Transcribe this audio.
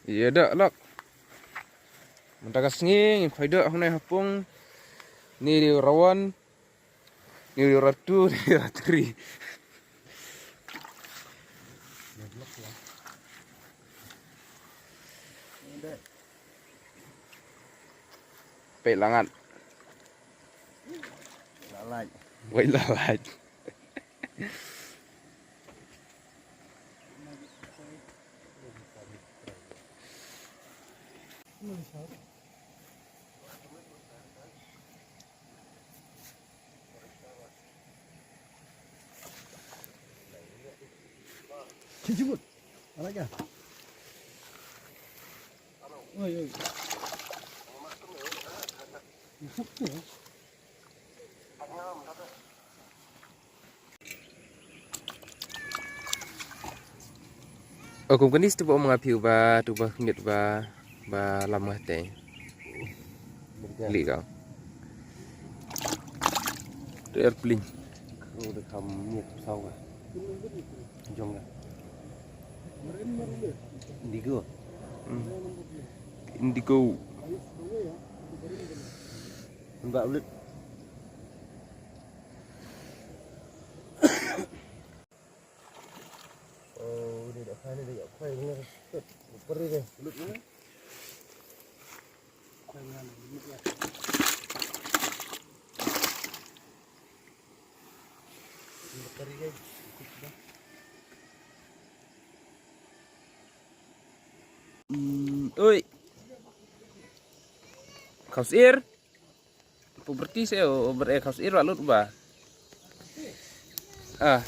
Iya dak lak. Mentakas nging faida hunai hapung. Ni di rawan. Ni di ratu, ni di ratri. Pelangan. Lalai. Wait lalai. Jemput. Anaknya. Oi, oi. Oh, kung kanis tu ba mga ba tu ba kumit ba lamah teh. Li kau. Tu airplane. Udah kamu sau à? Jom lah. Indigo. Indigo. Mbak ulit. Oh, dia dah faham dia apa ini? Perih deh, ulit mana? Kuengan ulit ya. Perih deh. Oi. Kaus ir. Puberti saya ber kaus ir lalut ba. Ah.